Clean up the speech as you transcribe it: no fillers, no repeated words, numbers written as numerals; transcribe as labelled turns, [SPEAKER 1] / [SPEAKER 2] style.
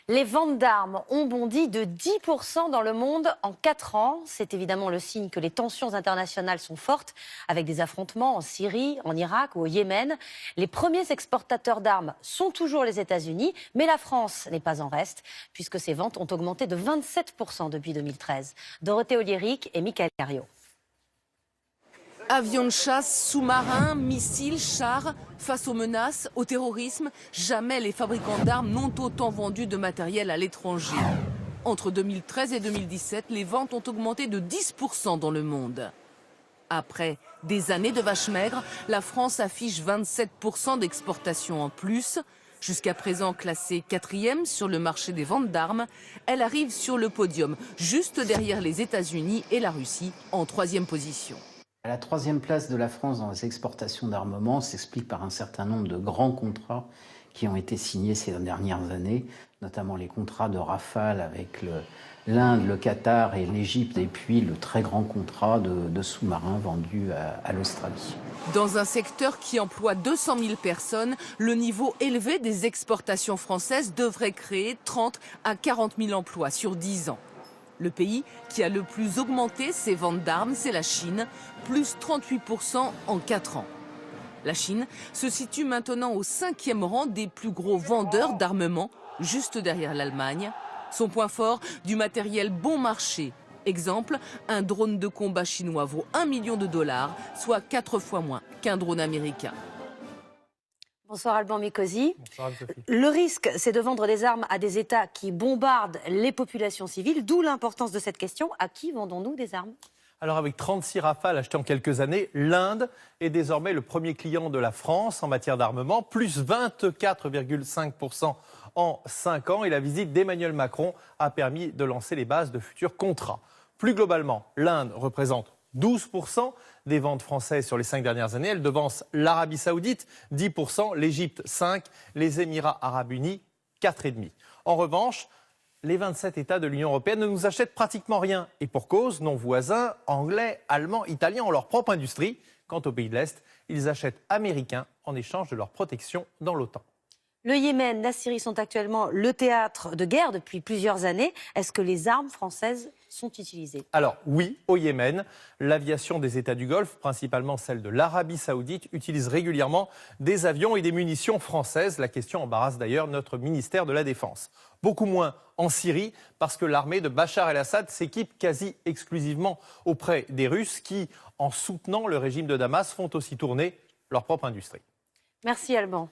[SPEAKER 1] Les ventes d'armes ont bondi de 10% dans le monde en 4 ans. C'est évidemment le signe que les tensions internationales sont fortes, avec des affrontements en Syrie, en Irak ou au Yémen. Les premiers exportateurs d'armes sont toujours les États-Unis, mais la France n'est pas en reste, puisque ses ventes ont augmenté de 27% depuis 2013. Dorothée Oliéric et Michael Cario.
[SPEAKER 2] Avions de chasse, sous-marins, missiles, chars, face aux menaces, au terrorisme, jamais les fabricants d'armes n'ont autant vendu de matériel à l'étranger. Entre 2013 et 2017, les ventes ont augmenté de 10% dans le monde. Après des années de vaches maigres, la France affiche 27% d'exportation en plus. Jusqu'à présent classée 4e sur le marché des ventes d'armes, elle arrive sur le podium, juste derrière les États-Unis et la Russie, en 3e position.
[SPEAKER 3] La 3e place de la France dans les exportations d'armement s'explique par un certain nombre de grands contrats qui ont été signés ces dernières années, notamment les contrats de Rafale avec l'Inde, le Qatar et l'Égypte, et puis le très grand contrat de sous-marins vendus à l'Australie.
[SPEAKER 2] Dans un secteur qui emploie 200 000 personnes, le niveau élevé des exportations françaises devrait créer 30 à 40 000 emplois sur 10 ans. Le pays qui a le plus augmenté ses ventes d'armes, c'est la Chine, plus 38% en 4 ans. La Chine se situe maintenant au 5e rang des plus gros vendeurs d'armement, juste derrière l'Allemagne. Son point fort, du matériel bon marché. Exemple, un drone de combat chinois vaut $1 million, soit 4 fois moins qu'un drone américain.
[SPEAKER 1] Bonsoir Alban Mikosi.
[SPEAKER 4] Bonsoir Anne-Sophie.
[SPEAKER 1] Le risque, c'est de vendre des armes à des États qui bombardent les populations civiles, d'où l'importance de cette question. À qui vendons-nous des armes ?
[SPEAKER 4] Alors avec 36 Rafales achetés en quelques années, l'Inde est désormais le premier client de la France en matière d'armement, plus 24,5% en 5 ans. Et la visite d'Emmanuel Macron a permis de lancer les bases de futurs contrats. Plus globalement, l'Inde représente 12% des ventes françaises sur les 5 dernières années. Elle devance l'Arabie Saoudite, 10%, l'Égypte, 5%, les Émirats Arabes Unis, 4,5%. En revanche, les 27 États de l'Union européenne ne nous achètent pratiquement rien. Et pour cause, nos voisins anglais, allemands, italiens ont leur propre industrie. Quant aux pays de l'Est, ils achètent américains en échange de leur protection dans l'OTAN.
[SPEAKER 1] Le Yémen, la Syrie sont actuellement le théâtre de guerre depuis plusieurs années. Est-ce que les armes françaises sont utilisées ?
[SPEAKER 4] Alors oui, au Yémen, l'aviation des États du Golfe, principalement celle de l'Arabie Saoudite, utilise régulièrement des avions et des munitions françaises. La question embarrasse d'ailleurs notre ministère de la Défense. Beaucoup moins en Syrie, parce que l'armée de Bachar el-Assad s'équipe quasi exclusivement auprès des Russes qui, en soutenant le régime de Damas, font aussi tourner leur propre industrie.
[SPEAKER 1] Merci Alban.